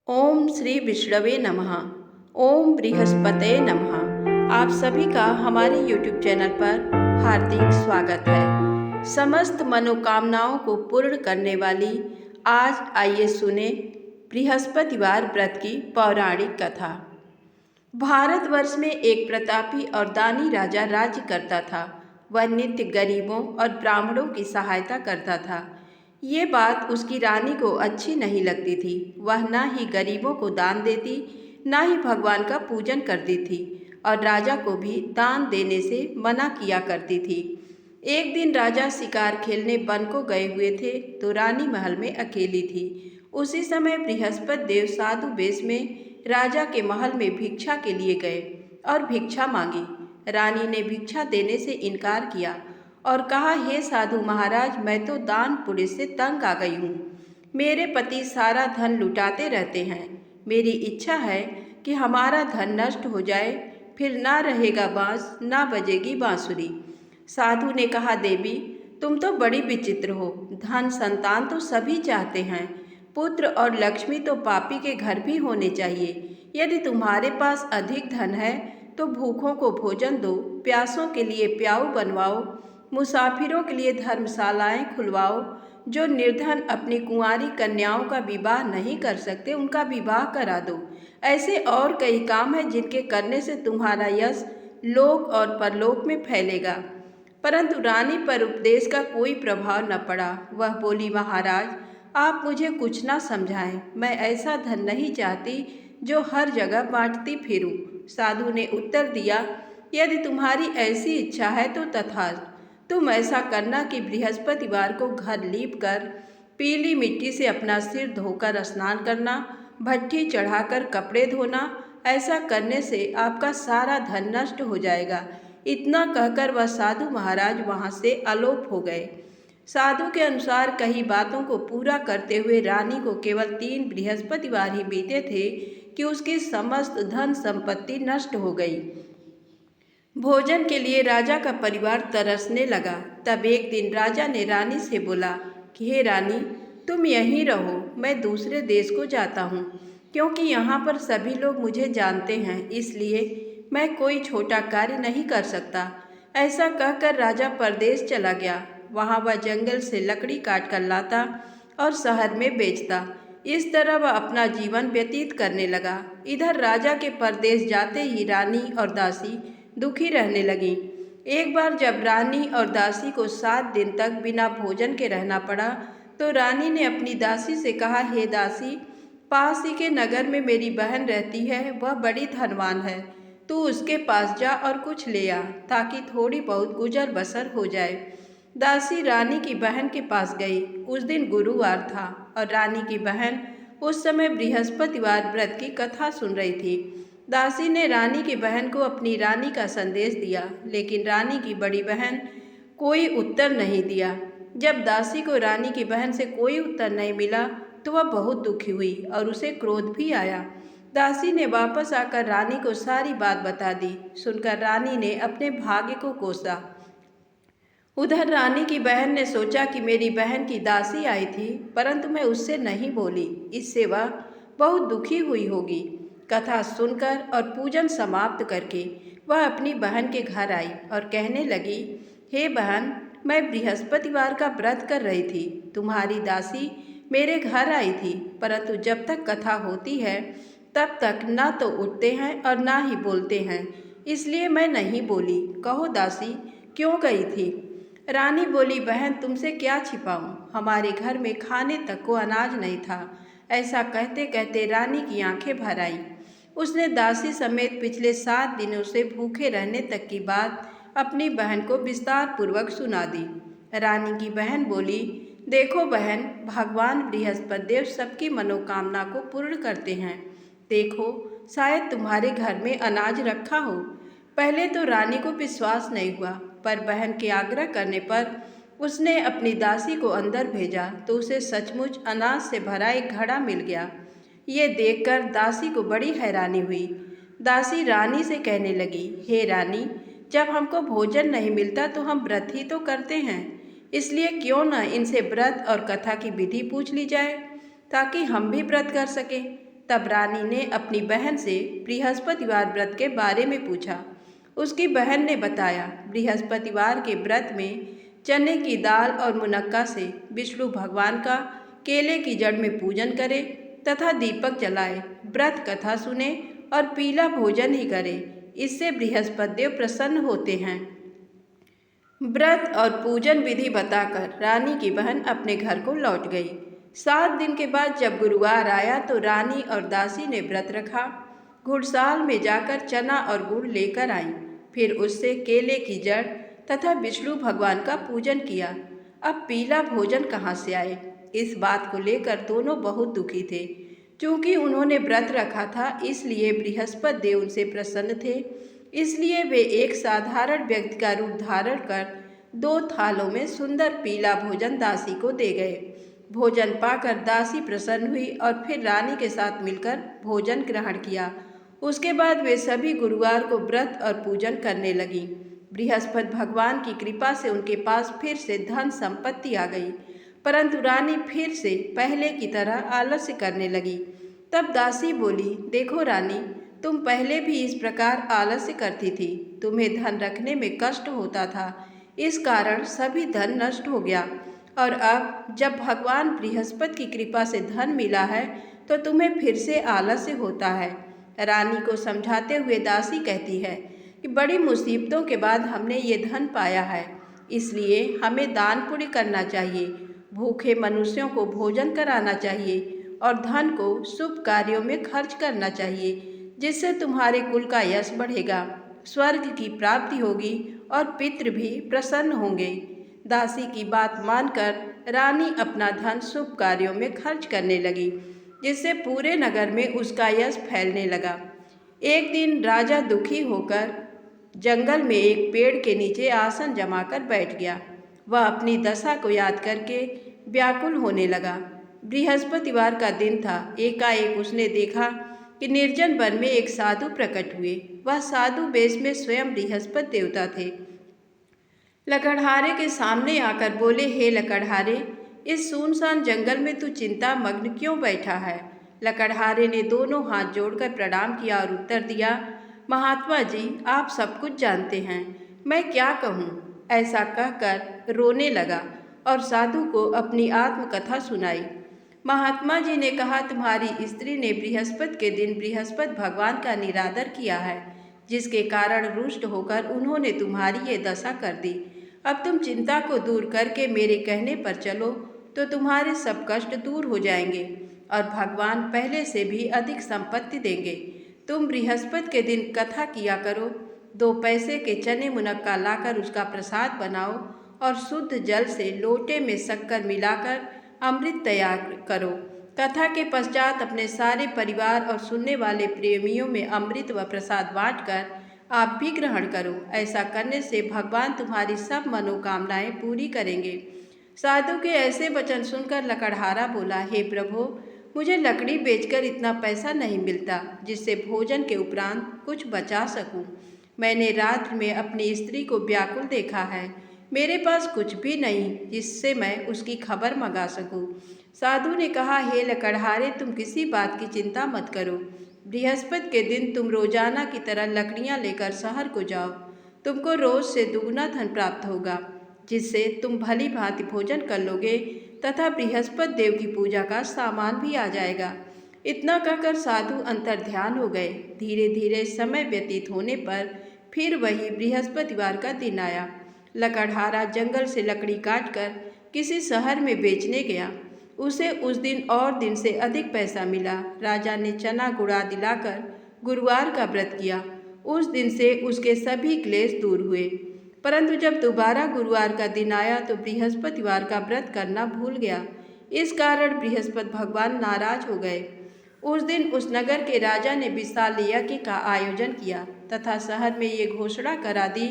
ओम श्री विष्णवे नमः। ओम बृहस्पते नमः। आप सभी का हमारे YouTube चैनल पर हार्दिक स्वागत है। समस्त मनोकामनाओं को पूर्ण करने वाली आज आइए सुने बृहस्पतिवार व्रत की पौराणिक कथा। भारतवर्ष में एक प्रतापी और दानी राजा राज्य करता था। वह नित्य गरीबों और ब्राह्मणों की सहायता करता था। ये बात उसकी रानी को अच्छी नहीं लगती थी। वह न ही गरीबों को दान देती, न ही भगवान का पूजन करती थी और राजा को भी दान देने से मना किया करती थी। एक दिन राजा शिकार खेलने वन को गए हुए थे तो रानी महल में अकेली थी। उसी समय बृहस्पति देव साधु वेश में राजा के महल में भिक्षा के लिए गए और भिक्षा मांगी। रानी ने भिक्षा देने से इनकार किया और कहा, हे साधु महाराज, मैं तो दान पुण्य से तंग आ गई हूँ। मेरे पति सारा धन लुटाते रहते हैं। मेरी इच्छा है कि हमारा धन नष्ट हो जाए, फिर ना रहेगा बांस, ना बजेगी बांसुरी। साधु ने कहा, देवी तुम तो बड़ी विचित्र हो। धन संतान तो सभी चाहते हैं, पुत्र और लक्ष्मी तो पापी के घर भी होने चाहिए। यदि तुम्हारे पास अधिक धन है तो भूखों को भोजन दो, प्यासों के लिए प्याऊ बनवाओ, मुसाफिरों के लिए धर्मशालाएं खुलवाओ। जो निर्धन अपनी कुंवारी कन्याओं का विवाह नहीं कर सकते उनका विवाह करा दो। ऐसे और कई काम हैं जिनके करने से तुम्हारा यश लोक और परलोक में फैलेगा। परंतु रानी पर उपदेश का कोई प्रभाव न पड़ा। वह बोली, महाराज आप मुझे कुछ ना समझाएं। मैं ऐसा धन नहीं चाहती जो हर जगह बांटती फिरूं। साधु ने उत्तर दिया, यदि तुम्हारी ऐसी इच्छा है तो तथास्तु। तुम ऐसा करना कि बृहस्पतिवार को घर लीप कर पीली मिट्टी से अपना सिर धोकर स्नान करना, भट्ठी चढ़ाकर कपड़े धोना। ऐसा करने से आपका सारा धन नष्ट हो जाएगा। इतना कहकर वह साधु महाराज वहाँ से अलोप हो गए। साधु के अनुसार कई बातों को पूरा करते हुए रानी को केवल 3 बृहस्पतिवार ही बीते थे कि उसकी समस्त धन संपत्ति नष्ट हो गई। भोजन के लिए राजा का परिवार तरसने लगा। तब एक दिन राजा ने रानी से बोला कि हे रानी, तुम यहीं रहो, मैं दूसरे देश को जाता हूँ, क्योंकि यहाँ पर सभी लोग मुझे जानते हैं, इसलिए मैं कोई छोटा कार्य नहीं कर सकता। ऐसा कहकर राजा परदेश चला गया। वहाँ वह जंगल से लकड़ी काट कर लाता और शहर में बेचता। इस तरह वह अपना जीवन व्यतीत करने लगा। इधर राजा के परदेश जाते ही रानी और दासी दुखी रहने लगी। एक बार जब रानी और दासी को 7 दिन तक बिना भोजन के रहना पड़ा तो रानी ने अपनी दासी से कहा, हे दासी, पास ही के नगर में मेरी बहन रहती है, वह बड़ी धनवान है। तू उसके पास जा और कुछ ले आ, ताकि थोड़ी बहुत गुजर बसर हो जाए। दासी रानी की बहन के पास गई। उस दिन गुरुवार था और रानी की बहन उस समय बृहस्पतिवार व्रत की कथा सुन रही थी। दासी ने रानी की बहन को अपनी रानी का संदेश दिया, लेकिन रानी की बड़ी बहन कोई उत्तर नहीं दिया। जब दासी को रानी की बहन से कोई उत्तर नहीं मिला तो वह बहुत दुखी हुई और उसे क्रोध भी आया। दासी ने वापस आकर रानी को सारी बात बता दी। सुनकर रानी ने अपने भाग्य को कोसा। उधर रानी की बहन ने सोचा कि मेरी बहन की दासी आई थी, परंतु मैं उससे नहीं बोली, इससे वह बहुत दुखी हुई होगी। कथा सुनकर और पूजन समाप्त करके वह अपनी बहन के घर आई और कहने लगी, हे बहन, मैं बृहस्पतिवार का व्रत कर रही थी। तुम्हारी दासी मेरे घर आई थी, परंतु जब तक कथा होती है तब तक ना तो उठते हैं और ना ही बोलते हैं, इसलिए मैं नहीं बोली। कहो दासी, क्यों गई थी? रानी बोली, बहन तुमसे क्या छिपाऊं, हमारे घर में खाने तक को अनाज नहीं था। ऐसा कहते कहते रानी की आंखें भर आईं। उसने दासी समेत पिछले 7 दिनों से भूखे रहने तक की बात अपनी बहन को विस्तार पूर्वक सुना दी। रानी की बहन बोली, देखो बहन, भगवान बृहस्पति देव सबकी मनोकामना को पूर्ण करते हैं। देखो, शायद तुम्हारे घर में अनाज रखा हो। पहले तो रानी को विश्वास नहीं हुआ, पर बहन के आग्रह करने पर उसने अपनी दासी को अंदर भेजा तो उसे सचमुच अनाज से भरा एक घड़ा मिल गया। ये देखकर दासी को बड़ी हैरानी हुई। दासी रानी से कहने लगी, हे रानी, जब हमको भोजन नहीं मिलता तो हम व्रत ही तो करते हैं, इसलिए क्यों न इनसे व्रत और कथा की विधि पूछ ली जाए, ताकि हम भी व्रत कर सकें। तब रानी ने अपनी बहन से बृहस्पतिवार व्रत के बारे में पूछा। उसकी बहन ने बताया, बृहस्पतिवार के व्रत में चने की दाल और मुनक्का से विष्णु भगवान का केले की जड़ में पूजन करें तथा दीपक जलाए, व्रत कथा सुने और पीला भोजन ही करें। इससे बृहस्पति देव प्रसन्न होते हैं। व्रत और पूजन विधि बताकर रानी की बहन अपने घर को लौट गई। 7 दिन के बाद जब गुरुवार आया तो रानी और दासी ने व्रत रखा। घुड़साल में जाकर चना और गुड़ लेकर आई, फिर उससे केले की जड़ तथा विष्णु भगवान का पूजन किया। अब पीला भोजन कहाँ से आए? इस बात को लेकर दोनों बहुत दुखी थे। चूँकि उन्होंने व्रत रखा था, इसलिए बृहस्पति देव उनसे प्रसन्न थे। इसलिए वे एक साधारण व्यक्ति का रूप धारण कर 2 थालों में सुंदर पीला भोजन दासी को दे गए। भोजन पाकर दासी प्रसन्न हुई और फिर रानी के साथ मिलकर भोजन ग्रहण किया। उसके बाद वे सभी गुरुवार को व्रत और पूजन करने लगीं। बृहस्पति भगवान की कृपा से उनके पास फिर से धन संपत्ति आ गई, परंतु रानी फिर से पहले की तरह आलस्य करने लगी। तब दासी बोली, देखो रानी, तुम पहले भी इस प्रकार आलस्य करती थी। तुम्हें धन रखने में कष्ट होता था, इस कारण सभी धन नष्ट हो गया। और अब जब भगवान बृहस्पति की कृपा से धन मिला है तो तुम्हें फिर से आलस्य होता है। रानी को समझाते हुए दासी कहती है कि बड़ी मुसीबतों के बाद हमने ये धन पाया है, इसलिए हमें दान पुण्य करना चाहिए, भूखे मनुष्यों को भोजन कराना चाहिए और धन को शुभ कार्यों में खर्च करना चाहिए, जिससे तुम्हारे कुल का यश बढ़ेगा, स्वर्ग की प्राप्ति होगी और पितृ भी प्रसन्न होंगे। दासी की बात मानकर रानी अपना धन शुभ कार्यों में खर्च करने लगी, जिससे पूरे नगर में उसका यश फैलने लगा। एक दिन राजा दुखी होकर जंगल में एक पेड़ के नीचे आसन जमाकर बैठ गया। वह अपनी दशा को याद करके व्याकुल होने लगा। बृहस्पतिवार का दिन था। एकाएक उसने देखा कि निर्जन वन में एक साधु प्रकट हुए। वह साधु वेश में स्वयं बृहस्पति देवता थे। लकड़हारे के सामने आकर बोले, हे लकड़हारे, इस सुनसान जंगल में तू चिंता मग्न क्यों बैठा है? लकड़हारे ने दोनों हाथ जोड़कर प्रणाम किया और उत्तर दिया, महात्मा जी, आप सब कुछ जानते हैं, मैं क्या कहूँ? ऐसा कहकर रोने लगा और साधु को अपनी आत्मकथा सुनाई। महात्मा जी ने कहा, तुम्हारी स्त्री ने बृहस्पति के दिन बृहस्पति भगवान का निरादर किया है, जिसके कारण रुष्ट होकर उन्होंने तुम्हारी ये दशा कर दी। अब तुम चिंता को दूर करके मेरे कहने पर चलो तो तुम्हारे सब कष्ट दूर हो जाएंगे और भगवान पहले से भी अधिक संपत्ति देंगे। तुम बृहस्पति के दिन कथा किया करो, 2 पैसे के चने मुनक्का लाकर उसका प्रसाद बनाओ और शुद्ध जल से लोटे में शक्कर मिलाकर अमृत तैयार करो। कथा के पश्चात अपने सारे परिवार और सुनने वाले प्रेमियों में अमृत व प्रसाद बांटकर आप भी ग्रहण करो। ऐसा करने से भगवान तुम्हारी सब मनोकामनाएं पूरी करेंगे। साधु के ऐसे वचन सुनकर लकड़हारा बोला, हे प्रभु, मुझे लकड़ी बेचकर इतना पैसा नहीं मिलता जिससे भोजन के उपरांत कुछ बचा सकूं। मैंने रात में अपनी स्त्री को व्याकुल देखा है, मेरे पास कुछ भी नहीं जिससे मैं उसकी खबर मंगा सकूं। साधु ने कहा, हे लकड़हारे, तुम किसी बात की चिंता मत करो। बृहस्पति के दिन तुम रोजाना की तरह लकड़ियां लेकर शहर को जाओ। तुमको रोज से दुगना धन प्राप्त होगा, जिससे तुम भली भांति भोजन कर लोगे तथा बृहस्पति देव की पूजा का सामान भी आ जाएगा। इतना कहकर साधु अंतर्ध्यान हो गए। धीरे धीरे समय व्यतीत होने पर फिर वही बृहस्पतिवार का दिन आया। लकड़हारा जंगल से लकड़ी काटकर किसी शहर में बेचने गया। उसे उस दिन और दिन से अधिक पैसा मिला। राजा ने चना गुड़ा दिलाकर गुरुवार का व्रत किया। उस दिन से उसके सभी क्लेश दूर हुए। परंतु जब दोबारा गुरुवार का दिन आया तो बृहस्पतिवार का व्रत करना भूल गया। इस कारण बृहस्पति भगवान नाराज हो गए। उस दिन उस नगर के राजा ने विशाल यज्ञ का आयोजन किया तथा शहर में ये घोषणा करा दी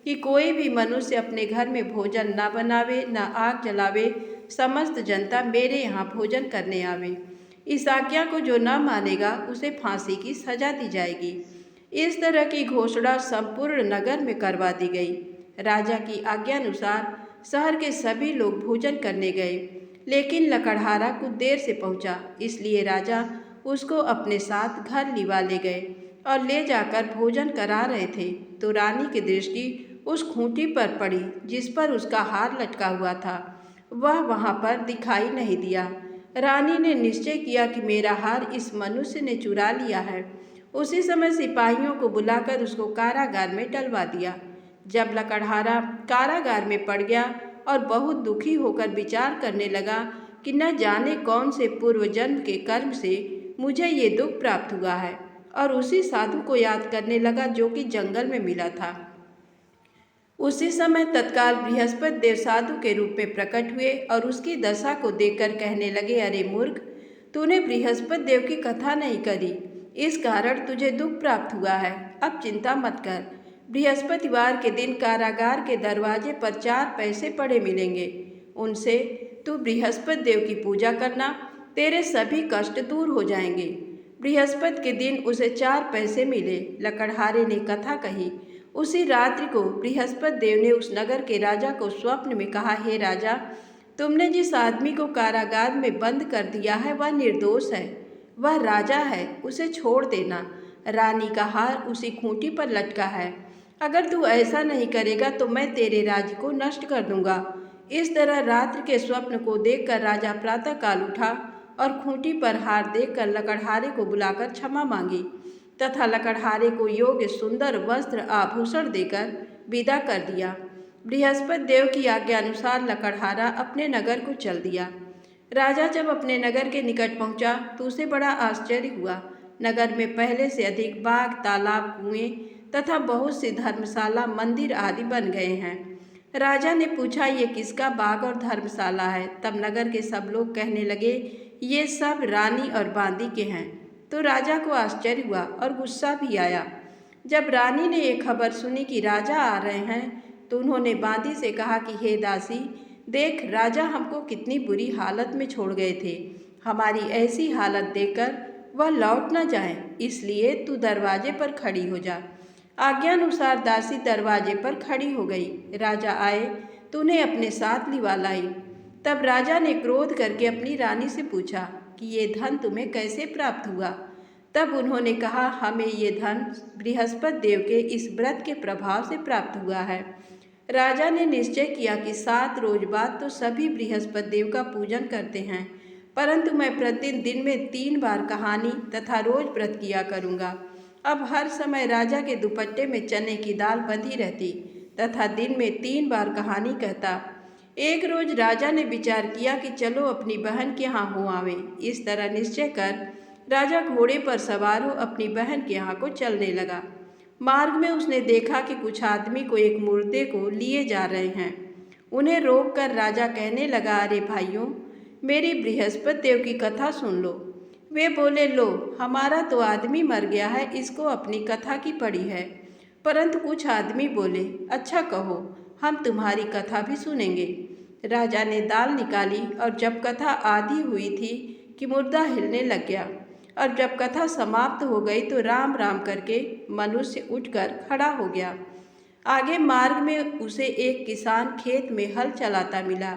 कि कोई भी मनुष्य अपने घर में भोजन न बनावे, न आग जलावे, समस्त जनता मेरे यहाँ भोजन करने आवे। इस आज्ञा को जो न मानेगा उसे फांसी की सजा दी जाएगी। इस तरह की घोषणा संपूर्ण नगर में करवा दी गई। राजा की आज्ञानुसार शहर के सभी लोग भोजन करने गए, लेकिन लकड़हारा कुछ देर से पहुंचा, इसलिए राजा उसको अपने साथ घर लिवा ले गए और ले जाकर भोजन करा रहे थे तो रानी की दृष्टि उस खूंटी पर पड़ी जिस पर उसका हार लटका हुआ था। वह वहाँ पर दिखाई नहीं दिया। रानी ने निश्चय किया कि मेरा हार इस मनुष्य ने चुरा लिया है। उसी समय सिपाहियों को बुलाकर उसको कारागार में डलवा दिया। जब लकड़हारा कारागार में पड़ गया और बहुत दुखी होकर विचार करने लगा कि न जाने कौन से पूर्व जन्म के कर्म से मुझे ये दुख प्राप्त हुआ है, और उसी साधु को याद करने लगा जो कि जंगल में मिला था। उसी समय तत्काल बृहस्पति देव साधु के रूप में प्रकट हुए और उसकी दशा को देखकर कहने लगे, अरे मूर्ख, तूने बृहस्पति देव की कथा नहीं करी, इस कारण तुझे दुख प्राप्त हुआ है। अब चिंता मत कर। बृहस्पतिवार के दिन कारागार के दरवाजे पर 4 पैसे पड़े मिलेंगे। उनसे तू बृहस्पति देव की पूजा करना, तेरे सभी कष्ट दूर हो जाएंगे। बृहस्पति के दिन उसे 4 पैसे मिले। लकड़हारे ने कथा कही। उसी रात्रि को बृहस्पति देव ने उस नगर के राजा को स्वप्न में कहा, हे राजा, तुमने जिस आदमी को कारागार में बंद कर दिया है वह निर्दोष है, वह राजा है, उसे छोड़ देना। रानी का हार उसी खूंटी पर लटका है। अगर तू ऐसा नहीं करेगा तो मैं तेरे राज्य को नष्ट कर दूंगा। इस तरह रात्रि के स्वप्न को देखकर राजा प्रातःकाल उठा और खूंटी पर हार देखकर लकड़हारे को बुलाकर क्षमा मांगी तथा लकड़हारे को योग्य सुंदर वस्त्र आभूषण देकर विदा कर दिया। बृहस्पति देव की आज्ञा अनुसार लकड़हारा अपने नगर को चल दिया। राजा जब अपने नगर के निकट पहुंचा तो उसे बड़ा आश्चर्य हुआ। नगर में पहले से अधिक बाग, तालाब, कुएं तथा बहुत सी धर्मशाला, मंदिर आदि बन गए हैं। राजा ने पूछा, ये किसका बाग और धर्मशाला है? तब नगर के सब लोग कहने लगे, ये सब रानी और बांदी के हैं। तो राजा को आश्चर्य हुआ और गुस्सा भी आया। जब रानी ने ये खबर सुनी कि राजा आ रहे हैं तो उन्होंने बांदी से कहा कि हे दासी, देख, राजा हमको कितनी बुरी हालत में छोड़ गए थे। हमारी ऐसी हालत देखकर वह लौट न जाए, इसलिए तू दरवाजे पर खड़ी हो जा। आज्ञानुसार दासी दरवाजे पर खड़ी हो गई। राजा आए तो उन्हें अपने साथ लिवा लाई। तब राजा ने क्रोध करके अपनी रानी से पूछा कि ये धन तुम्हें कैसे प्राप्त हुआ? तब उन्होंने कहा, हमें ये धन बृहस्पति देव के इस व्रत के प्रभाव से प्राप्त हुआ है। राजा ने निश्चय किया कि 7 रोज बाद तो सभी बृहस्पति देव का पूजन करते हैं, परंतु मैं प्रतिदिन दिन में 3 बार कहानी तथा रोज व्रत किया करूँगा। अब हर समय राजा के दुपट्टे में चने की दाल बंधी रहती तथा दिन में 3 बार कहानी कहता। एक रोज राजा ने विचार किया कि चलो अपनी बहन के यहाँ हो आवे। इस तरह निश्चय कर राजा घोड़े पर सवार हो अपनी बहन के यहाँ को चलने लगा। मार्ग में उसने देखा कि कुछ आदमी को एक मुर्दे को लिए जा रहे हैं। उन्हें रोककर राजा कहने लगा, अरे भाइयों, मेरी बृहस्पति देव की कथा सुन लो। वे बोले, लो, हमारा तो आदमी मर गया है, इसको अपनी कथा की पड़ी है। परंतु कुछ आदमी बोले, अच्छा कहो, हम तुम्हारी कथा भी सुनेंगे। राजा ने दाल निकाली और जब कथा आधी हुई थी कि मुर्दा हिलने लग गया, और जब कथा समाप्त हो गई तो राम राम करके मनुष्य उठकर खड़ा हो गया। आगे मार्ग में उसे एक किसान खेत में हल चलाता मिला।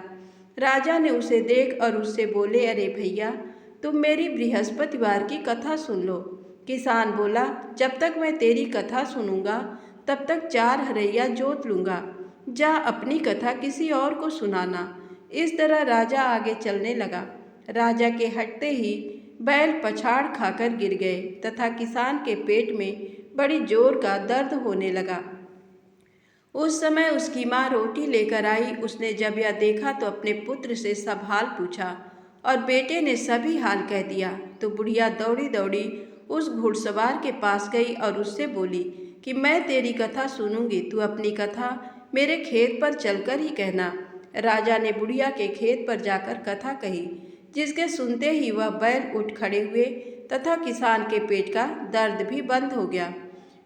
राजा ने उसे देख और उससे बोले, अरे भैया, तुम मेरी बृहस्पतिवार की कथा सुन लो। किसान बोला, जब तक मैं तेरी कथा सुनूंगा तब तक 4 हरैया जोत लूँगा। जा अपनी कथा किसी और को सुनाना। इस तरह राजा आगे चलने लगा। राजा के हटते ही बैल पछाड़ खाकर गिर गए तथा किसान के पेट में बड़ी जोर का दर्द होने लगा। उस समय उसकी माँ रोटी लेकर आई। उसने जब यह देखा तो अपने पुत्र से सब हाल पूछा और बेटे ने सभी हाल कह दिया। तो बुढ़िया दौड़ी दौड़ी उस घुड़सवार के पास गई और उससे बोली कि मैं तेरी कथा सुनूंगी, तू अपनी कथा मेरे खेत पर चलकर ही कहना। राजा ने बुढ़िया के खेत पर जाकर कथा कही, जिसके सुनते ही वह बैल उठ खड़े हुए तथा किसान के पेट का दर्द भी बंद हो गया।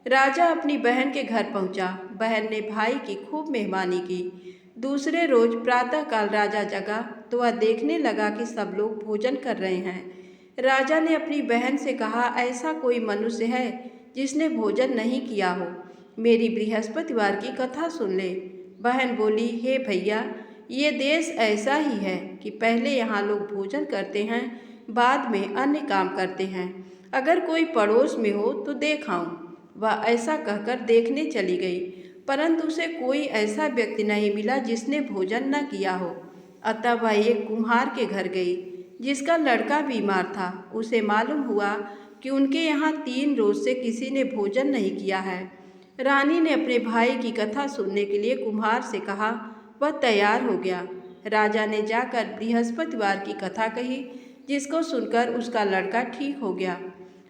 राजा अपनी बहन के घर पहुंचा। बहन ने भाई की खूब मेहमानी की। दूसरे रोज प्रातःकाल राजा जगा तो वह देखने लगा कि सब लोग भोजन कर रहे हैं। राजा ने अपनी बहन से कहा, ऐसा कोई मनुष्य है जिसने भोजन नहीं किया हो? मेरी बृहस्पतिवार की कथा सुन ले। बहन बोली, हे भैया, ये देश ऐसा ही है कि पहले यहाँ लोग भोजन करते हैं, बाद में अन्य काम करते हैं। अगर कोई पड़ोस में हो तो देख आऊं। वह ऐसा कहकर देखने चली गई, परंतु उसे कोई ऐसा व्यक्ति नहीं मिला जिसने भोजन न किया हो। अतः वह एक कुम्हार के घर गई, जिसका लड़का बीमार था। उसे मालूम हुआ कि उनके यहाँ 3 रोज से किसी ने भोजन नहीं किया है। रानी ने अपने भाई की कथा सुनने के लिए कुम्हार से कहा। वह तैयार हो गया। राजा ने जाकर बृहस्पतिवार की कथा कही, जिसको सुनकर उसका लड़का ठीक हो गया।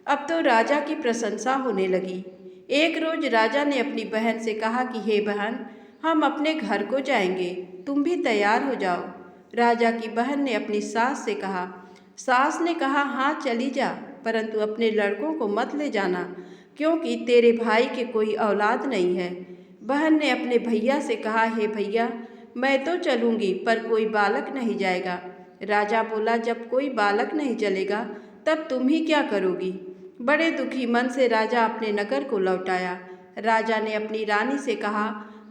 अब तो राजा की प्रशंसा होने लगी। एक रोज राजा ने अपनी बहन से कहा कि हे बहन, हम अपने घर को जाएंगे, तुम भी तैयार हो जाओ। राजा की बहन ने अपनी सास से कहा। सास ने कहा, हाँ चली जा, परंतु अपने लड़कों को मत ले जाना, क्योंकि तेरे भाई के कोई औलाद नहीं है। बहन ने अपने भैया से कहा, हे भैया, मैं तो चलूँगी, पर कोई बालक नहीं जाएगा। राजा बोला, जब कोई बालक नहीं चलेगा तब तुम ही क्या करोगी। बड़े दुखी मन से राजा अपने नगर को लौट आया। राजा ने अपनी रानी से कहा,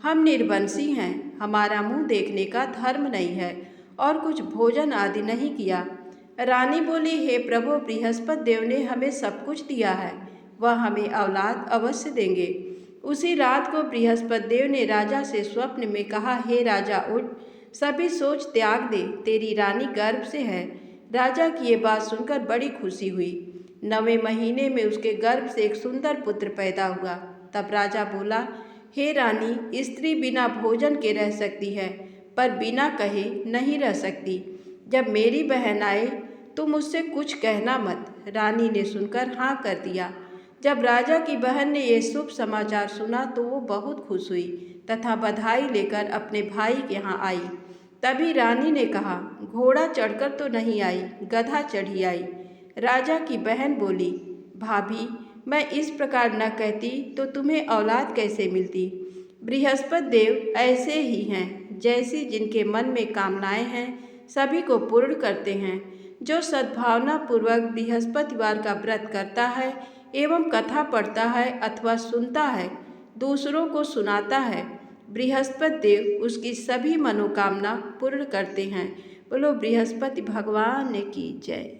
हम निर्वंशी हैं, हमारा मुंह देखने का धर्म नहीं है और कुछ भोजन आदि नहीं किया। रानी बोली, हे प्रभु, बृहस्पति देव ने हमें सब कुछ दिया है, वह हमें औलाद अवश्य देंगे। उसी रात को बृहस्पति देव ने राजा से स्वप्न में कहा, हे राजा, उठ, सभी सोच त्याग दे, तेरी रानी गर्भ से है। राजा की ये बात सुनकर बड़ी खुशी हुई। 9वें महीने में उसके गर्भ से एक सुंदर पुत्र पैदा हुआ। तब राजा बोला, हे रानी, स्त्री बिना भोजन के रह सकती है, पर बिना कहे नहीं रह सकती। जब मेरी बहन आए तुम उससे कुछ कहना मत। रानी ने सुनकर हाँ कर दिया। जब राजा की बहन ने यह शुभ समाचार सुना तो वो बहुत खुश हुई तथा बधाई लेकर अपने भाई के यहाँ आई। तभी रानी ने कहा, घोड़ा चढ़कर तो नहीं आई, गधा चढ़ी आई। राजा की बहन बोली, भाभी, मैं इस प्रकार न कहती तो तुम्हें औलाद कैसे मिलती। बृहस्पति देव ऐसे ही हैं, जैसी जिनके मन में कामनाएं हैं सभी को पूर्ण करते हैं। जो सद्भावना पूर्वक बृहस्पतिवार का व्रत करता है एवं कथा पढ़ता है अथवा सुनता है, दूसरों को सुनाता है, बृहस्पति देव उसकी सभी मनोकामना पूर्ण करते हैं। बोलो बृहस्पति भगवान की जय।